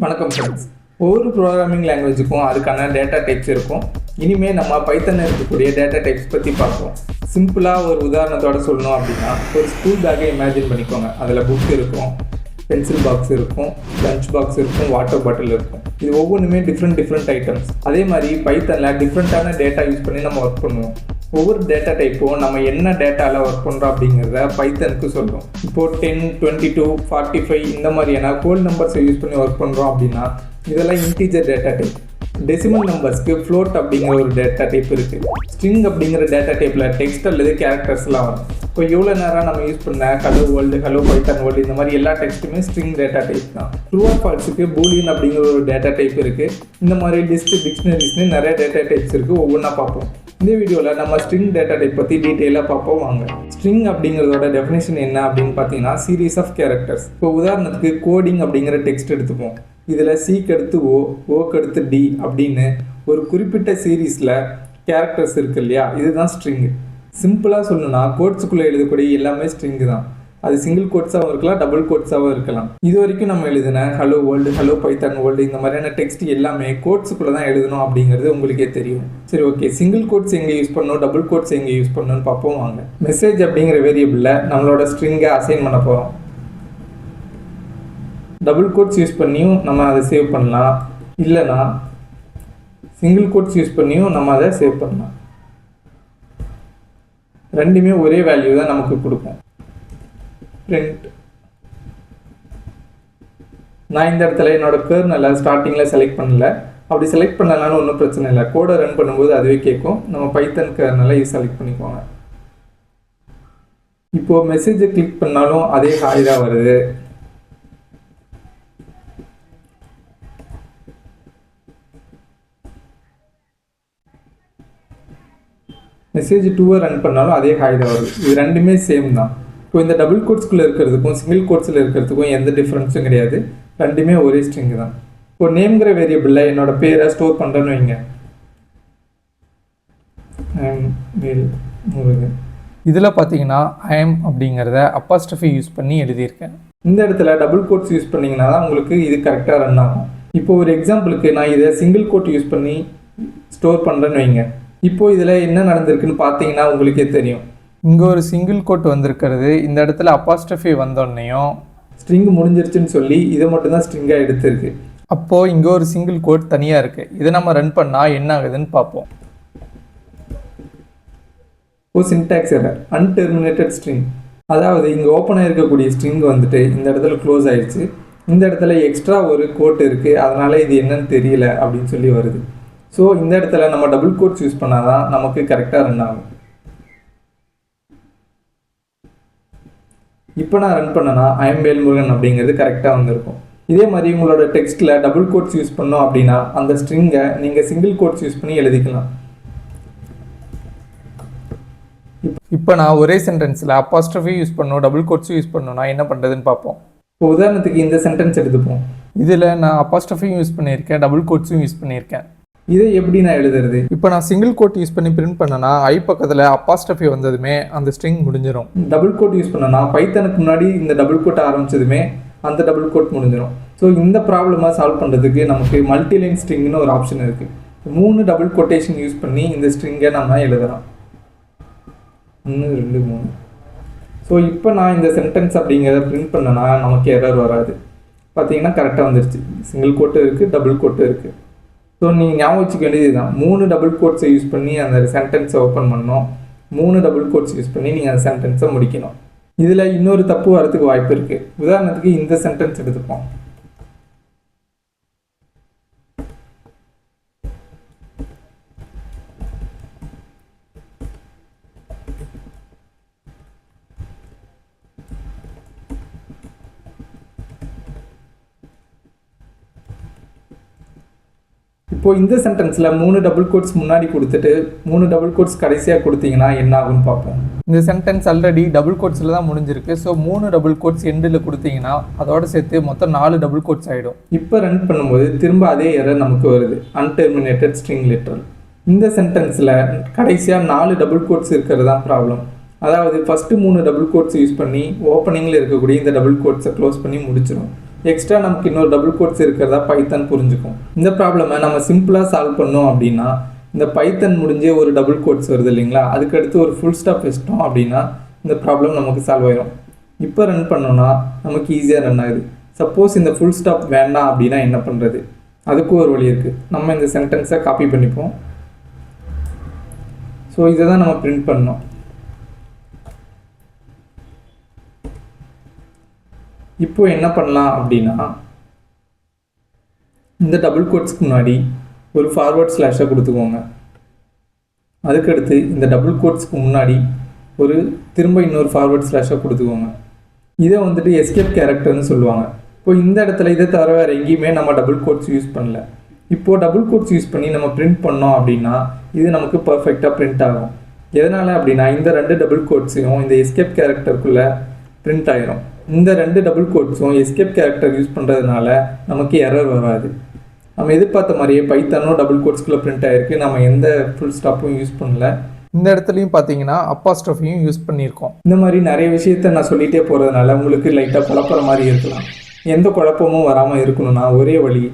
வணக்கம் ஃப்ரெண்ட்ஸ். ஒவ்வொரு ப்ரோக்ராமிங் லாங்குவேஜுக்கும் அதுக்கான டேட்டா டைப்ஸ் இருக்கும். இனிமேல் நம்ம பைத்தனில் இருக்கக்கூடிய டேட்டா டைப்ஸ் பற்றி பார்ப்போம். சிம்பிளாக ஒரு உதாரணத்தோடு சொல்லணும் அப்படின்னா, ஒரு ஸ்கூல் பேக்கை இமேஜின் பண்ணிக்கோங்க. அதில் புக் இருக்கும், பென்சில் பாக்ஸ் இருக்கும், லஞ்ச் பாக்ஸ் இருக்கும், வாட்டர் பாட்டில் இருக்கும். இது ஒவ்வொன்றுமே டிஃப்ரெண்ட் ஐட்டம்ஸ். அதே மாதிரி பைத்தனில் டிஃப்ரெண்ட்டான டேட்டா யூஸ் பண்ணி நம்ம ஒர்க் பண்ணுவோம். ஒவ்வொரு டேட்டா டைப்பும் நம்ம என்ன டேட்டாவில் ஒர்க் பண்ணுறோம் அப்படிங்கிறத பைத்தனுக்கு சொல்கிறோம். இப்போது 10, 22, 45 இந்த மாதிரியான ஹோல் நம்பர்ஸை யூஸ் பண்ணி ஒர்க் பண்ணுறோம் அப்படின்னா இதெல்லாம் இன்டீஜர் டேட்டா டைப். டெசிமல் நம்பர்ஸ்க்கு ஃப்ளோட் அப்படிங்கிற ஒரு டேட்டா டைப் இருக்குது. ஸ்ட்ரிங் அப்படிங்கிற டேட்டா டைப்பில் டெக்ஸ்ட் அல்லது கேரக்டர்ஸ்லாம் வரும். இப்போ இவ்வளோ நேரம் நம்ம யூஸ் பண்ண hello world, hello Python world இந்த மாதிரி எல்லா டெக்ஸ்ட்டுமே ஸ்ட்ரிங் டேட்டா டைப் தான். ட்ரூ ஆர் ஃபால்ஸுக்கு பூலியன் அப்படிங்கிற ஒரு டேட்டா டைப் இருக்குது. இந்த மாதிரி லிஸ்ட், டிக்ஷனரிஸ்னு நிறைய டேட்டா டைப்ஸ் இருக்குது. ஒவ்வொன்றா பார்ப்போம். இந்த வீடியோவில் நம்ம ஸ்ட்ரிங் டேட்டா டைப் பற்றி டீட்டெயிலாக பார்ப்போம் வாங்க. ஸ்ட்ரிங் அப்படிங்கிறதோட டெஃபினேஷன் என்ன அப்படின்னு பார்த்தீங்கன்னா, சீரீஸ் ஆஃப் கேரக்டர்ஸ். இப்போ உதாரணத்துக்கு கோடிங் அப்படிங்கிற டெக்ஸ்ட் எடுத்துப்போம். இதில் சிக்கு அடுத்து ஓக்கு அடுத்து டி அப்படின்னு ஒரு குறிப்பிட்ட சீரீஸில் கேரக்டர்ஸ் இருக்குது இல்லையா, இதுதான் ஸ்ட்ரிங்கு. சிம்பிளாக சொல்லணும்னா கோட்ஸுக்குள்ளே எழுதக்கூடிய எல்லாமே ஸ்ட்ரிங்கு தான். அது சிங்கிள் கோட்ஸாகவும் இருக்கலாம், டபுள் கோட்ஸாகவும் இருக்கலாம். இது வரைக்கும் நம்ம எழுதின hello world, hello Python world இந்த மாதிரியான டெக்ஸ்ட் எல்லாமே கோட்ஸுக்குள்ளே தான் எழுதணும் அப்படிங்கிறது உங்களுக்கே தெரியும். சரி, ஓகே. சிங்கிள் கோட்ஸ் எங்கே யூஸ் பண்ணணும், டபுள் கோட்ஸ் எங்கே யூஸ் பண்ணணும்னு பார்ப்போம் வாங்க. மெசேஜ் அப்படிங்கிற வேரியபிளில் நம்மளோட ஸ்ட்ரிங்கை அசைன் பண்ண போகிறோம். டபுள் கோட்ஸ் யூஸ் பண்ணியும் நம்ம அதை சேவ் பண்ணலாம், இல்லைனா சிங்கிள் கோட்ஸ் யூஸ் பண்ணியும் நம்ம அதை சேவ் பண்ணலாம். ரெண்டுமே ஒரே வேல்யூ தான் நமக்கு கொடுக்கும். பிரிண்ட். நான் இந்த இடத்துல என்னோட கர்னலை ஸ்டார்டிங்கில் செலக்ட் பண்ணல. அப்படி செலக்ட் பண்ணலனாலும் ஒன்றும் பிரச்சனை இல்லை. கோடை ரன் பண்ணும்போது அதுவே கேட்கும். நம்ம பைத்தன் கர்னலை செலக்ட் பண்ணிக்கோங்க. இப்போது மெசேஜை கிளிக் பண்ணாலும் அதே ஹாய் தான் வருது. மெசேஜ் 2 ரன் பண்ணாலும் அதே ஹாய் தான் வருது. இது ரெண்டுமே சேம் தான். இப்போ இந்த டபுள் கோட்ஸ்குள்ளே இருக்கிறதுக்கும் சிங்கிள் கோட்ஸில் இருக்கிறதுக்கும் எந்த டிஃப்ரென்ஸும் கிடையாது. ரெண்டுமே ஒரே ஸ்ட்ரிங் தான். இப்போ நேம்ங்கிற வேரியபிளில் என்னோட பேரை ஸ்டோர் பண்ணுறேன்னு வைங்க. இதில் பார்த்தீங்கன்னா ஐஎம் அப்படிங்கிறத அப்பாஸ்ட்ரஃபி யூஸ் பண்ணி எழுதியிருக்கேன். இந்த இடத்துல டபுள் கோட்ஸ் யூஸ் பண்ணிங்கன்னா தான் உங்களுக்கு இது கரெக்டாக ரன் ஆகும். இப்போ ஒரு எக்ஸாம்பிளுக்கு நான் இதை சிங்கிள் கோட் யூஸ் பண்ணி ஸ்டோர் பண்ணுறேன்னு வைங்க. இப்போது இதில் என்ன நடந்திருக்குன்னு பார்த்தீங்கன்னா உங்களுக்கே தெரியும். இங்கே ஒரு சிங்கிள் கோட் வந்திருக்கிறது. இந்த இடத்துல அப்பாஸ்ட்ரஃபி வந்தோடனையும் ஸ்ட்ரிங் முடிஞ்சிருச்சுன்னு சொல்லி இதை மட்டும்தான் ஸ்ட்ரிங்காக எடுத்துருக்கு. அப்போது இங்கே ஒரு சிங்கிள் கோட் தனியாக இருக்குது. இதை நம்ம ரன் பண்ணால் என்ன ஆகுதுன்னு பார்ப்போம். Syntax error, unterminated string. அதாவது இங்கே ஓப்பனாக இருக்கக்கூடிய ஸ்ட்ரிங் வந்துட்டு இந்த இடத்துல க்ளோஸ் ஆயிடுச்சு. இந்த இடத்துல எக்ஸ்ட்ரா ஒரு கோட் இருக்குது, அதனால் இது என்னன்னு தெரியல அப்படின்னு சொல்லி வருது. ஸோ இந்த இடத்துல நம்ம டபுள் கோட்ஸ் யூஸ் பண்ணால் தான் நமக்கு கரெக்டாக ரன் ஆகும். இப்போ நான் ரன் பண்ணனா ஐஎம் வேல்முருகன் அப்படிங்கிறது கரெக்டாக வந்திருக்கும். இதே மாதிரி உங்களோட டெக்ஸ்ட்டில் டபுள் கோட்ஸ் யூஸ் பண்ணோம் அப்படின்னா அந்த ஸ்ட்ரிங்கை நீங்கள் சிங்கிள் கோட்ஸ் யூஸ் பண்ணி எழுதிக்கலாம். இப்போ நான் ஒரே சென்டென்ஸில் அப்பாஸ்ட்ரஃபி யூஸ் பண்ணணும், டபுள் கோட்ஸும் யூஸ் பண்ணணும்னா என்ன பண்ணுறதுன்னு பார்ப்போம். இப்போ உதாரணத்துக்கு இந்த சென்டென்ஸ் எடுத்துப்போம். இதில் நான் அப்பாஸ்ட்ரஃபியும் யூஸ் பண்ணியிருக்கேன், டபுள் கோட்ஸும் யூஸ் பண்ணியிருக்கேன். இதை எப்படி நான் எழுதுறது? இப்போ நான் சிங்கிள் கோட் யூஸ் பண்ணி பிரிண்ட் பண்ணனா ஐ பக்கத்தில் அப்பாஸ்ட்ரஃபி வந்ததுமே அந்த ஸ்ட்ரிங் முடிஞ்சிடும். டபுள் கோட் யூஸ் பண்ணனா பைத்தனுக்கு முன்னாடி இந்த டபுள் கோட் ஆரம்பிச்சதுமே அந்த டபுள் கோட் முடிஞ்சிடும். ஸோ இந்த ப்ராப்ளமாக சால்வ் பண்ணுறதுக்கு நமக்கு மல்டிலைன் ஸ்ட்ரிங்னு ஒரு ஆப்ஷன் இருக்குது. 3 டபுள் கோட்டேஷன் யூஸ் பண்ணி இந்த ஸ்ட்ரிங்கை நம்ம எழுதலாம். 1 2 3. ஸோ இப்போ நான் இந்த சென்டென்ஸ் அப்படிங்கிறத பிரிண்ட் பண்ணனா நமக்கு எரர் வராது. பார்த்தீங்கன்னா கரெக்டாக வந்துருச்சு. சிங்கிள் கோட்டு இருக்குது, டபுள் கோட்டு இருக்குது. ஸோ நீங்கள் ஞாபகம் வச்சுக்க வேண்டியது தான். 3 டபுள் கோட்ஸை யூஸ் பண்ணி அந்த சென்டென்ஸை ஓப்பன் பண்ணணும். 3 டபுள் கோட்ஸ் யூஸ் பண்ணி நீங்கள் அந்த சென்டென்ஸை முடிக்கணும். இதில் இன்னொரு தப்பு வரதுக்கு வாய்ப்பு இருக்குது. உதாரணத்துக்கு இந்த சென்டென்ஸ் எடுத்துப்போம். இப்போ இந்த சென்டென்ஸில் 3 டபுள் கோட்ஸ் முன்னாடி கொடுத்துட்டு 3 டபுள் கோட்ஸ் கடைசியாக கொடுத்தீங்கன்னா என்ன ஆகும்னு பார்ப்போம். இந்த சென்டென்ஸ் ஆல்ரெடி டபுள் கோட்ஸில் தான் முடிஞ்சிருக்கு. ஸோ 3 டபுள் கோட்ஸ் எண்டில் கொடுத்தீங்கன்னா அதோட சேர்த்து மொத்தம் 4 டபுள் கோட்ஸ் ஆகிடும். இப்போ ரன் பண்ணும்போது திரும்ப அதே எரர் நமக்கு வருது, அன்டெர்மினேட்டட் ஸ்ட்ரிங் லிட்டரல். இந்த சென்டென்ஸில் கடைசியாக 4 டபுள் கோட்ஸ் இருக்கிறது தான் ப்ராப்ளம். அதாவது ஃபஸ்ட்டு 3 டபுள் கோட்ஸ் யூஸ் பண்ணி ஓப்பனிங்கில் இருக்கக்கூடிய இந்த டபுள் கோட்ஸை க்ளோஸ் பண்ணி முடிச்சிடும். எக்ஸ்ட்ரா நமக்கு இன்னொரு டபுள் கோட்ஸ் இருக்கிறதா பைத்தன் புரிஞ்சுக்கும். இந்த ப்ராப்ளமை நம்ம சிம்பிளாக சால்வ் பண்ணோம் அப்படின்னா இந்த பைத்தன் முடிஞ்சே ஒரு டபுள் கோட்ஸ் வருது இல்லைங்களா, அதுக்கடுத்து ஒரு ஃபுல் ஸ்டாப் வச்சிட்டோம் அப்படின்னா இந்த ப்ராப்ளம் நமக்கு சால்வ் ஆயிடும். இப்போ ரன் பண்ணோன்னா நமக்கு ஈஸியாக ரன் ஆகுது. சப்போஸ் இந்த ஃபுல் ஸ்டாப் வேண்டாம் அப்படின்னா என்ன பண்ணுறது, அதுக்கும் ஒரு வழி இருக்குது. நம்ம இந்த சென்டென்ஸை காப்பி பண்ணிப்போம். ஸோ இதை தான் நம்ம பிரிண்ட் பண்ணோம். இப்போ என்ன பண்ணலாம் அப்படின்னா இந்த டபுள் கோட்ஸ்க்கு முன்னாடி ஒரு ஃபார்வர்ட் ஸ்லாஷை கொடுத்துக்கோங்க. அதுக்கடுத்து இந்த டபுள் கோட்ஸ்க்கு முன்னாடி ஒரு திரும்ப இன்னொரு ஃபார்வர்ட் ஸ்லாஷை கொடுத்துக்கோங்க. இதை வந்துட்டு எஸ்கேப் கேரக்டர்னு சொல்லுவாங்க. இப்போ இந்த இடத்துல இதை தவிர வேறு எங்கேயுமே நம்ம டபுள் கோட்ஸ் யூஸ் பண்ணல. இப்போது டபுள் கோட்ஸ் யூஸ் பண்ணி நம்ம பிரிண்ட் பண்ணோம் அப்படின்னா இது நமக்கு பர்ஃபெக்டாக பிரிண்ட் ஆகும். எதனால் அப்படின்னா இந்த 2 டபுள் கோட்ஸையும் இந்த எஸ்கேப் கேரக்டருக்குள்ளே பிரிண்ட் ஆகிரும். இந்த 2 டபுள் கோட்ஸும் எஸ்கேப் கேரக்டர் யூஸ் பண்ணுறதுனால நமக்கு எரர் வராது. நம்ம எதிர்பார்த்த மாதிரியே பைத்தானும் டபுள் கோட்ஸ்குள்ளே பிரிண்ட் ஆகிருக்கு. நம்ம எந்த ஃபுல் ஸ்டாப்பும் யூஸ் பண்ணல. இந்த இடத்துலையும் பார்த்தீங்கன்னா அப்பாஸ்ட்ரோஃபியும் யூஸ் பண்ணியிருக்கோம். இந்த மாதிரி நிறைய விஷயத்த நான் சொல்லிகிட்டே போகிறதுனால உங்களுக்கு லைட்டாக குழப்புற மாதிரி இருக்கலாம். எந்த குழப்பமும் வராமல் இருக்கணும்னா ஒரே வழி,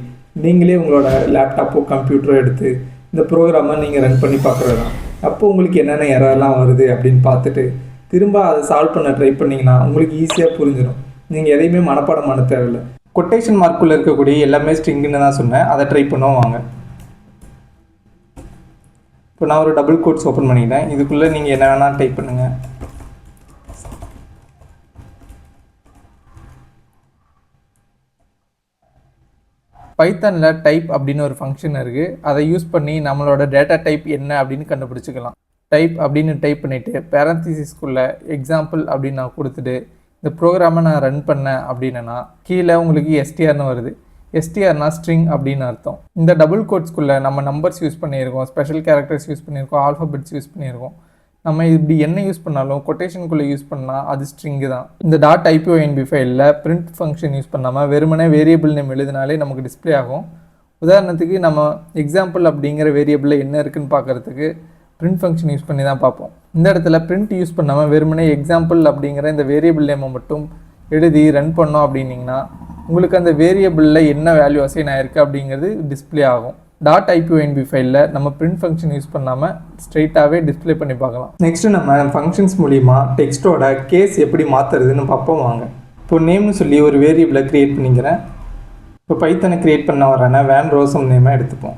நீங்களே உங்களோட லேப்டாப்போ கம்ப்யூட்டரோ எடுத்து இந்த ப்ரோக்ராமை நீங்கள் ரன் பண்ணி பார்க்குறது தான். அப்போ உங்களுக்கு என்னென்ன எரர்லாம் வருது அப்படின்னு பார்த்துட்டு திரும்ப அதை சால்வ் பண்ண ட்ரை பண்ணிங்கன்னா உங்களுக்கு ஈஸியாக புரிஞ்சிடும். நீங்கள் எதையுமே மனப்பாடம் பண்ண தேவையில்லை. கொட்டேஷன் மார்க்குள்ளே இருக்கக்கூடிய எல்லாமே ஸ்ட்ரிங்குன்னு தான் சொன்னேன். அதை ட்ரை பண்ணுவோம் வாங்க. இப்போ நான் ஒரு டபுள் கோட்ஸ் ஓப்பன் பண்ணிட்டேன். இதுக்குள்ளே நீங்கள் என்ன வேணால் டைப் பண்ணுங்கள். பைத்தானில் டைப் அப்படின்னு ஒரு ஃபங்க்ஷன் இருக்குது. அதை யூஸ் பண்ணி நம்மளோட டேட்டா டைப் என்ன அப்படின்னு கண்டுபிடிச்சிக்கலாம். டைப் அப்படின்னு டைப் பண்ணிவிட்டு பேரந்திசிஸ்குள்ளே எக்ஸாம்பிள் அப்படின்னு நான் கொடுத்துட்டு இந்த ப்ரோக்ராமை நான் ரன் பண்ணேன் அப்படின்னா கீழே உங்களுக்கு எஸ்டிஆர்னு வருது. எஸ்டிஆர்னா ஸ்ட்ரிங் அப்படின்னு அர்த்தம். இந்த டபுள் கோட்ஸ்குள்ளே நம்ம நம்பர்ஸ் யூஸ் பண்ணியிருக்கோம், ஸ்பெஷல் கேரக்டர்ஸ் யூஸ் பண்ணியிருக்கோம், ஆல்ஃபபெட்ஸ் யூஸ் பண்ணியிருக்கோம். நம்ம இப்படி என்ன யூஸ் பண்ணாலும் கொட்டேஷனுக்குள்ளே யூஸ் பண்ணால் அது ஸ்ட்ரிங்கு தான். இந்த .ipynb ஃபைலில் பிரிண்ட் ஃபங்க்ஷன் யூஸ் பண்ணாமல் வெறுமனே வேரியபிள் நேம் எழுதினாலே நமக்கு டிஸ்பிளே ஆகும். உதாரணத்துக்கு நம்ம எக்ஸாம்பிள் அப்படிங்கிற வேரியபிளில் என்ன இருக்குதுன்னு பார்க்குறதுக்கு பிரிண்ட் ஃபங்க்ஷன் யூஸ் பண்ணி தான் பார்ப்போம். இந்த இடத்துல பிரிண்ட் யூஸ் பண்ணாமல் வெறுமனே எக்ஸாம்பிள் அப்படிங்கிற இந்த வேரியபிள் நேமை மட்டும் எழுதி ரன் பண்ணோம் அப்படின்னிங்கன்னா உங்களுக்கு அந்த வேரியபிளில் என்ன வேல்யூ அசைன் ஆயிருக்கு அப்படிங்கிறது டிஸ்பிளே ஆகும். .ipynb ஃபைலில் நம்ம பிரிண்ட் ஃபங்க்ஷன் யூஸ் பண்ணாமல் ஸ்ட்ரெயிட்டாகவே டிஸ்பிளே பண்ணி பார்க்கலாம். நெக்ஸ்ட்டு நம்ம ஃபங்க்ஷன்ஸ் மூலிமா டெக்ஸ்ட்டோட கேஸ் எப்படி மாற்றுறதுன்னு பார்ப்போம் வாங்க. இப்போ நேம்னு சொல்லி ஒரு வேரியபிளை க்ரியேட் பண்ணிக்கிறேன். இப்போ பைத்தனை க்ரியேட் பண்ண வரேன்னா வேன் ரோசம் நேமை எடுத்துப்போம்.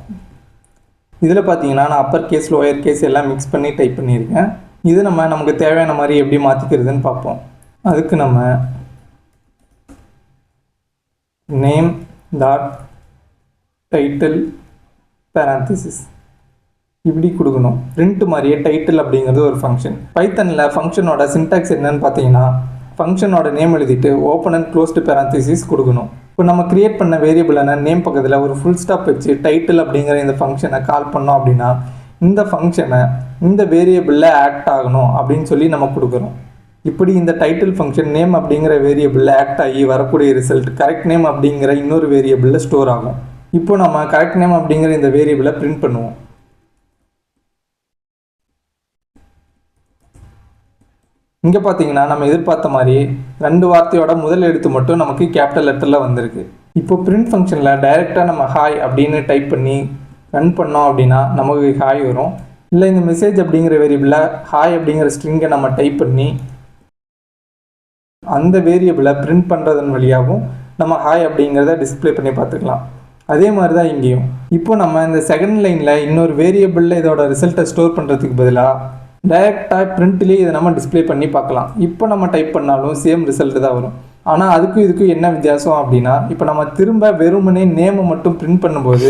இதில் பார்த்தீங்கன்னா நான் அப்பர் கேஸ் லோயர் கேஸ் எல்லாம் மிக்ஸ் பண்ணி டைப் பண்ணியிருக்கேன். இது நமக்கு தேவையான மாதிரி எப்படி மாற்றிக்கிறதுன்னு பார்ப்போம். அதுக்கு நம்ம நேம் டாட் டைட்டில் பேரந்திசிஸ் இப்படி கொடுக்கணும். பிரிண்ட் மாதிரியே டைட்டில் அப்படிங்கிறது ஒரு ஃபங்க்ஷன். பைத்தனில் ஃபங்க்ஷனோட சின்டாக்ஸ் என்னன்னு பார்த்தீங்கன்னா ஃபங்க்ஷனோட நேம் எழுதிட்டு ஓப்பன் அண்ட் க்ளோஸ்டு பேரந்திசிஸ் கொடுக்கணும். இப்போ நம்ம கிரியேட் பண்ண வேரியபிளான நேம் பக்கத்தில் ஒரு ஃபுல் ஸ்டாப் வச்சு டைட்டில் அப்படிங்கிற இந்த ஃபங்க்ஷனை கால் பண்ணோம் அப்படின்னா இந்த ஃபங்க்ஷனை இந்த வேரியபிளில் ஆக்ட் ஆகணும் அப்படின்னு சொல்லி நம்ம கொடுக்குறோம். இப்படி இந்த டைட்டில் ஃபங்க்ஷன் நேம் அப்படிங்கிற வேரியபிளில் ஆக்ட் ஆகி வரக்கூடிய ரிசல்ட் கரெக்ட் நேம் அப்படிங்கிற இன்னொரு வேரியபிளில் ஸ்டோர் ஆகும். இப்போ நம்ம கரெக்ட் நேம் அப்படிங்கிற இந்த வேரியபிளை பிரிண்ட் பண்ணுவோம். இங்கே பார்த்தீங்கன்னா நம்ம எதிர்பார்த்த மாதிரி 2 வார்த்தையோட முதல் எழுத்து மட்டும் நமக்கு கேபிட்டல் லெட்டரில் வந்திருக்கு. இப்போ பிரிண்ட் ஃபங்க்ஷனில் டைரெக்டாக நம்ம ஹாய் அப்படின்னு டைப் பண்ணி ரன் பண்ணோம் அப்படின்னா நமக்கு ஹாய் வரும். இல்லை இந்த மெசேஜ் அப்படிங்கிற வேரியபிளில் ஹாய் அப்படிங்கிற ஸ்ட்ரிங்கை நம்ம டைப் பண்ணி அந்த வேரியபிளை பிரிண்ட் பண்ணுறதன் வழியாகவும் நம்ம ஹாய் அப்படிங்கிறத டிஸ்பிளே பண்ணி பார்த்துக்கலாம். அதே மாதிரி தான் இங்கேயும். இப்போ நம்ம இந்த செகண்ட் லைனில் இன்னொரு வேரியபிளில் இதோட ரிசல்ட்டை ஸ்டோர் பண்ணுறதுக்கு பதிலாக டைரெக்டாக பிரிண்ட்லேயே இதை நம்ம டிஸ்பிளே பண்ணி பார்க்கலாம். இப்போ நம்ம டைப் பண்ணாலும் சேம் ரிசல்ட்டு தான் வரும். ஆனால் அதுக்கும் என்ன வித்தியாசம் அப்படின்னா இப்போ நம்ம திரும்ப வெறுமனே நேமை மட்டும் பிரிண்ட் பண்ணும்போது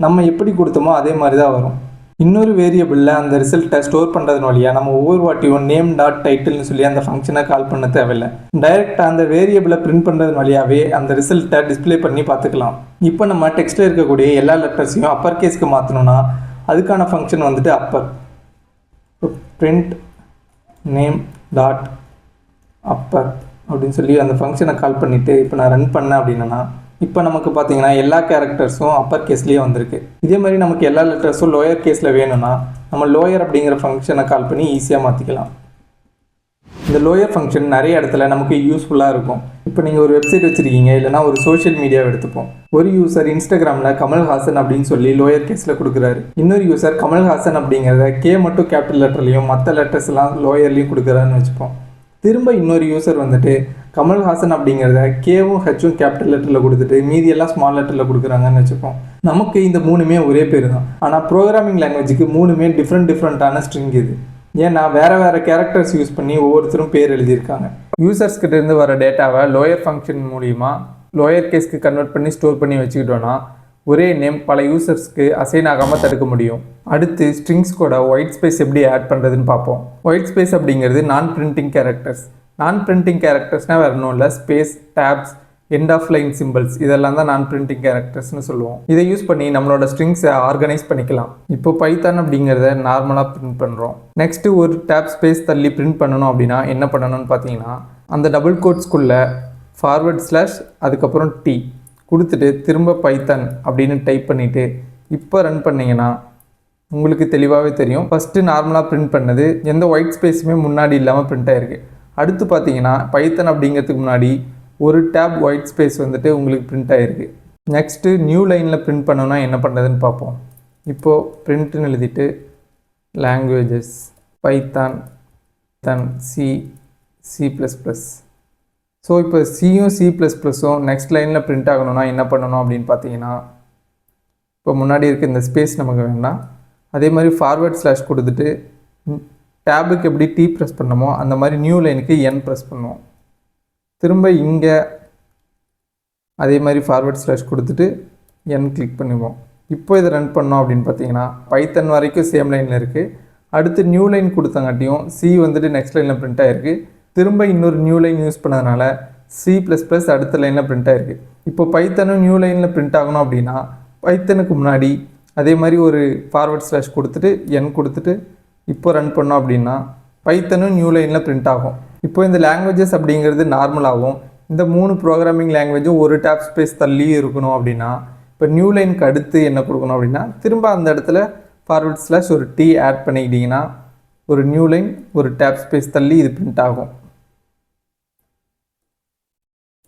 நம்ம எப்படி கொடுத்தோமோ அதே மாதிரி தான் வரும். இன்னொரு வேரியபிளில் அந்த ரிசல்ட்டை ஸ்டோர் பண்ணுறதுன வழியாக நம்ம ஒவ்வொரு வாட்டியும் நேம் டாட் டைட்டில்னு சொல்லி அந்த ஃபங்க்ஷனை கால் பண்ண தேவையில்லை. டைரெக்டாக அந்த வேரியபிளை பிரிண்ட் பண்ணுறது வழியாகவே அந்த ரிசல்ட்டை டிஸ்பிளே பண்ணி பார்த்துக்கலாம். இப்போ நம்ம டெக்ஸ்ட்டில் இருக்கக்கூடிய எல்லா லெட்டர்ஸையும் அப்பர் கேஸ்க்கு மாற்றணும்னா அதுக்கான ஃபங்க்ஷன் வந்துட்டு upper. Print name dot upper அப்படின்னு சொல்லி அந்த ஃபங்க்ஷனை கால் பண்ணிவிட்டு இப்போ நான் ரன் பண்ணேன் அப்படின்னா இப்போ நமக்கு பார்த்தீங்கன்னா எல்லா கேரக்டர்ஸும் அப்பர் கேஸ்லேயே வந்திருக்கு. இதே மாதிரி நமக்கு எல்லா லெட்டர்ஸும் லோயர் கேஸில் வேணும்னா நம்ம லோயர் அப்படிங்கிற ஃபங்க்ஷனை கால் பண்ணி ஈஸியாக மாற்றிக்கலாம். இந்த லோயர் ஃபங்க்ஷன் நிறைய இடத்துல நமக்கு யூஸ்ஃபுல்லாக இருக்கும். இப்போ நீங்கள் ஒரு வெப்சைட் வச்சுருக்கீங்க, இல்லைனா ஒரு சோஷியல் மீடியாவை எடுத்துப்போம். ஒரு யூசர் இன்ஸ்டாகிராமில் கமல்ஹாசன் அப்படின்னு சொல்லி லோயர் கேஸில் கொடுக்குறாரு. இன்னொரு யூசர் கமல்ஹாசன் அப்படிங்கிறத கே மட்டும் கேபிட்டல் லெட்டர்லையும் மற்ற லெட்டர்ஸ் எல்லாம் லோயர்லையும் கொடுக்குறாருன்னு வச்சுப்போம். திரும்ப இன்னொரு யூசர் வந்துட்டு கமல்ஹாசன் அப்படிங்கிறத கேவும் ஹெச்சும் கேபிட்டல் லெட்டரில் கொடுத்துட்டு மீதியெல்லாம் ஸ்மால் லெட்டரில் கொடுக்குறாங்கன்னு வச்சுப்போம். நமக்கு இந்த மூணுமே ஒரே பேர் தான். ஆனால் ப்ரோக்ராமிங் லாங்குவேஜுக்கு மூணுமே டிஃப்ரெண்ட்டான ஸ்ட்ரிங் இது. ஏன்னா வேறு கேரக்டர்ஸ் யூஸ் பண்ணி ஒவ்வொருத்தரும் பேர் எழுதியிருக்காங்க. யூசர்ஸ் கிட்டேருந்து வர டேட்டாவை லோயர் ஃபங்க்ஷன் மூலிமா லோயர் கேஸ்க்கு கன்வெர்ட் பண்ணி ஸ்டோர் பண்ணி வச்சுக்கிட்டோன்னா ஒரே நேம் பல யூசர்ஸ்க்கு அசைன் ஆகாமல் தடுக்க முடியும். அடுத்து ஸ்ட்ரிங்ஸ் கூட ஒயிட் ஸ்பேஸ் எப்படி ஆட் பண்ணுறதுன்னு பார்ப்போம். ஒயிட் ஸ்பேஸ் அப்படிங்கிறது non printing characters. Non printing கேரக்டர்ஸ்னால் வேறு ஒன்றும் இல்லை, space, tabs, end of line symbols இதெல்லாம் தான் நான் பிரிண்டிங் கேரக்டர்ஸ்னு சொல்லுவோம். இதை யூஸ் பண்ணி நம்மளோட ஸ்ட்ரிங்ஸை ஆர்கனைஸ் பண்ணிக்கலாம். இப்போ பைத்தான் அப்படிங்கிறத நார்மலாக பிரிண்ட் பண்ணுறோம். நெக்ஸ்ட்டு ஒரு டேப் ஸ்பேஸ் தள்ளி பிரிண்ட் பண்ணணும் அப்படின்னா என்ன பண்ணணும்னு பார்த்தீங்கன்னா, அந்த டபுள் கோட்ஸ்குள்ளே ஃபார்வர்ட் / அதுக்கப்புறம் டி கொடுத்துட்டு திரும்ப பைத்தான் அப்படின்னு டைப் பண்ணிவிட்டு இப்போ ரன் பண்ணிங்கன்னா உங்களுக்கு தெளிவாகவே தெரியும். ஃபஸ்ட்டு நார்மலாக பிரிண்ட் பண்ணது எந்த ஒயிட் ஸ்பேஸுமே முன்னாடி இல்லாமல் பிரிண்ட் ஆகிருக்கு. அடுத்து பார்த்தீங்கன்னா பைத்தான் அப்படிங்கிறதுக்கு முன்னாடி ஒரு டேப் ஒயிட் ஸ்பேஸ் வந்துட்டு உங்களுக்கு பிரிண்ட் ஆகிருக்கு. நெக்ஸ்ட்டு நியூ லைனில் பிரிண்ட் பண்ணோன்னா என்ன பண்ணுறதுன்னு பார்ப்போம். இப்போது பிரிண்ட்னு எழுதிட்டு லாங்குவேஜஸ் பைத்தான் C++. ஸோ இப்போ சியும் C++ம் நெக்ஸ்ட் லைனில் பிரிண்ட் ஆகணும்னா என்ன பண்ணணும் அப்படின்னு பார்த்தீங்கன்னா, இப்போ முன்னாடி இருக்க இந்த ஸ்பேஸ் நமக்கு வேண்டாம். அதே மாதிரி ஃபார்வர்ட் / கொடுத்துட்டு டேபுக்கு எப்படி T ப்ரெஸ் பண்ணமோ அந்த மாதிரி நியூ லைனுக்கு N ப்ரெஸ் பண்ணுவோம். திரும்ப இங்கே அதே மாதிரி ஃபார்வர்ட் / கொடுத்துட்டு N கிளிக் பண்ணுவோம். இப்போ இதை ரன் பண்ணோம் அப்படின்னு பார்த்தீங்கன்னா பைத்தன் வரைக்கும் சேம் லைனில் இருக்குது. அடுத்து நியூ லைன் கொடுத்தங்காட்டியும் C வந்துட்டு நெக்ஸ்ட் லைனில் பிரிண்ட் ஆகிருக்கு. திரும்ப இன்னொரு நியூ லைன் யூஸ் பண்ணதுனால C++ அடுத்த லைனில் பிரிண்ட் ஆகிருக்கு. இப்போ பைத்தனும் நியூ லைனில் பிரிண்ட் ஆகணும் அப்படின்னா பைத்தனுக்கு முன்னாடி அதே மாதிரி ஒரு ஃபார்வர்ட் / கொடுத்துட்டு N கொடுத்துட்டு இப்போ ரன் பண்ணோம் அப்படின்னா பைத்தனும் நியூ லைனில் பிரிண்ட் ஆகும். இப்போ இந்த லாங்குவேஜஸ் அப்படிங்கிறது நார்மலாகவும் இந்த 3 ப்ரோக்ராமிங் லாங்குவேஜும் ஒரு டேப் ஸ்பேஸ் தள்ளி இருக்கணும் அப்படின்னா இப்போ நியூ லைனுக்கு அடுத்து என்ன கொடுக்கணும் அப்படின்னா திரும்ப அந்த இடத்துல ஃபார்வர்ட் / ஒரு T ஆட் பண்ணிக்கிட்டிங்கன்னா ஒரு நியூ லைன் ஒரு டேப் ஸ்பேஸ் தள்ளி இது பிரிண்ட் ஆகும்.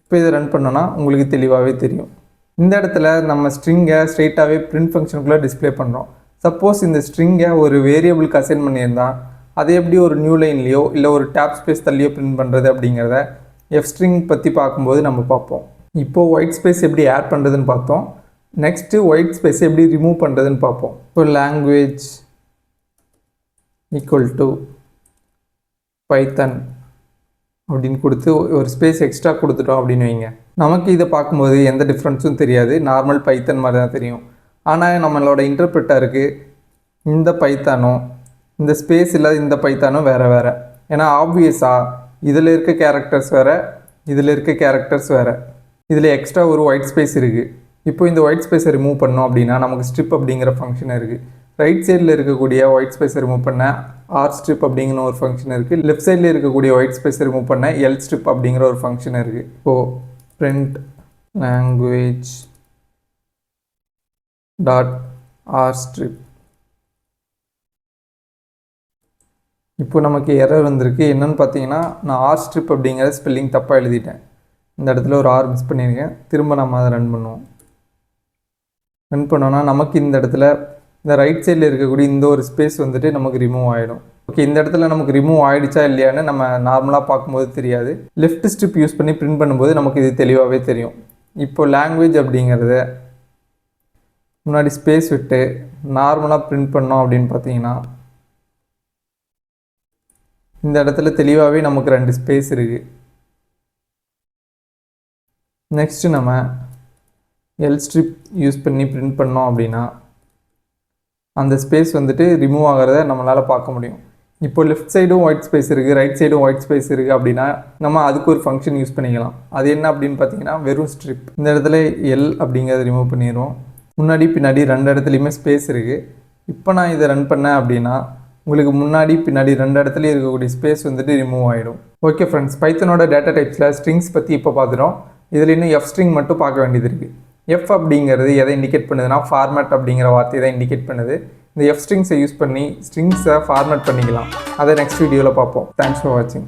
இப்போ இதை ரன் பண்ணோன்னா உங்களுக்கு தெளிவாகவே தெரியும். இந்த இடத்துல நம்ம ஸ்ட்ரிங்கை ஸ்ட்ரெயிட்டாகவே பிரிண்ட் ஃபங்க்ஷனுக்குள்ளே டிஸ்பிளே பண்ணுறோம். சப்போஸ் இந்த ஸ்ட்ரிங்கை ஒரு வேரியபிளுக்கு அசைன் பண்ணியிருந்தால் அதை எப்படி ஒரு நியூ லைன்லையோ இல்லை ஒரு டேப் ஸ்பேஸ் தள்ளியோ பிரிண்ட் பண்ணுறது அப்படிங்கிறத ஸ்ட்ரிங் பற்றி பார்க்கும்போது நம்ம பார்ப்போம். இப்போது ஒயிட் ஸ்பேஸ் எப்படி ஆட் பண்ணுறதுன்னு பார்த்தோம். நெக்ஸ்ட்டு ஒயிட் ஸ்பேஸ் எப்படி ரிமூவ் பண்ணுறதுன்னு பார்ப்போம். இப்போ லாங்குவேஜ் = பைத்தன் அப்படின்னு கொடுத்து ஒரு ஸ்பேஸ் எக்ஸ்ட்ரா கொடுத்துட்டோம் அப்படின்னு வைங்க. நமக்கு இதை பார்க்கும்போது எந்த டிஃப்ரென்ஸும் தெரியாது, நார்மல் பைத்தன் மாதிரி தான் தெரியும். ஆனால் நம்மளோட இன்டர்பிரட்டருக்கு இந்த பைத்தானும் இந்த ஸ்பேஸ் இல்லாத இந்த பைத்தானும் வேறு. ஏன்னா ஆப்வியஸாக இதில் இருக்க கேரக்டர்ஸ் வேறு, இதில் இருக்க கேரக்டர்ஸ் வேறு, இதில் எக்ஸ்ட்ரா ஒரு ஒயிட் ஸ்பேஸ் இருக்குது. இப்போ இந்த ஒயிட் ஸ்பேஸை ரிமூவ் பண்ணோம் அப்படின்னா நமக்கு ஸ்ட்ரிப் அப்படிங்கிற ஃபங்க்ஷன் இருக்குது. ரைட் சைடில் இருக்கக்கூடிய ஒயிட் ஸ்பேஸை ரிமூவ் பண்ண rstrip அப்படிங்கிற ஒரு ஃபங்க்ஷன் இருக்குது. லெஃப்ட் சைடில் இருக்கக்கூடிய ஒயிட் ஸ்பேஸை ரிமூவ் பண்ண lstrip அப்படிங்கிற ஒரு ஃபங்க்ஷன் இருக்குது. இப்போது print language .rstrip. இப்போ நமக்கு எரர் வந்திருக்கு. என்னென்னு பார்த்தீங்கன்னா நான் rstrip அப்படிங்கிற ஸ்பெல்லிங் தப்பாக எழுதிட்டேன். இந்த இடத்துல ஒரு R மிஸ் பண்ணியிருக்கேன். திரும்ப நம்ம அதை ரன் பண்ணுவோம். ரன் பண்ணோன்னா நமக்கு இந்த இடத்துல இந்த ரைட் சைடில் இருக்கக்கூடிய இந்த ஒரு ஸ்பேஸ் வந்துட்டு நமக்கு ரிமூவ் ஆகிடும். ஓகே, இந்த இடத்துல நமக்கு ரிமூவ் ஆகிடுச்சா இல்லையான்னு நம்ம நார்மலாக பார்க்கும்போது தெரியாது. லெஃப்ட் ஸ்ட்ரிப் யூஸ் பண்ணி பிரிண்ட் பண்ணும்போது நமக்கு இது தெளிவாகவே தெரியும். இப்போ லாங்குவேஜ் அப்படிங்கிறத முன்னாடி ஸ்பேஸ் விட்டு நார்மலாக பிரிண்ட் பண்ணோம் அப்படின்னு பார்த்தீங்கன்னா இந்த இடத்துல தெளிவாகவே நமக்கு 2 ஸ்பேஸ் இருக்குது. நெக்ஸ்ட்டு நம்ம lstrip யூஸ் பண்ணி பிரிண்ட் பண்ணோம் அப்படின்னா அந்த ஸ்பேஸ் வந்துட்டு ரிமூவ் ஆகிறத நம்மளால் பார்க்க முடியும். இப்போ லெஃப்ட் சைடும் ஒயிட் ஸ்பேஸ் இருக்குது, ரைட் சைடும் ஒயிட் ஸ்பேஸ் இருக்குது அப்படின்னா நம்ம அதுக்கு ஒரு ஃபங்க்ஷன் யூஸ் பண்ணிக்கலாம். அது என்ன அப்படின்னு பார்த்தீங்கன்னா வெறும் ஸ்ட்ரிப். இந்த இடத்துல L அப்படிங்கிறத ரிமூவ் பண்ணிடுவோம். முன்னாடி பின்னாடி 2 இடத்துலையுமே ஸ்பேஸ் இருக்குது. இப்போ நான் இதை ரன் பண்ணேன் அப்படின்னா உங்களுக்கு முன்னாடி பின்னாடி 2 இடத்துலையும் இருக்கக்கூடிய ஸ்பேஸ் வந்துட்டு ரிமூவ் ஆகிடும். ஓகே ஃப்ரெண்ட்ஸ், பைத்தனோட டேட்டா டைப்ஸில் ஸ்ட்ரிங்ஸ் பற்றி இப்போ பார்த்துட்டோம். இதில் இன்னும் ஸ்ட்ரிங் மட்டும் பார்க்க வேண்டியது இருக்குது. அப்படிங்கிறது எதை இண்டிகேட் பண்ணுதுன்னா ஃபார்மேட் அப்படிங்கிற வார்த்தையை தான் இண்டிகேட் பண்ணுது. இந்த ஸ்ட்ரிங்ஸை யூஸ் பண்ணி ஸ்ட்ரிங்ஸை ஃபார்மேட் பண்ணிக்கலாம். அதை நெக்ஸ்ட் வீடியோவில் பார்ப்போம். தேங்க்ஸ் ஃபார் வாட்சிங்.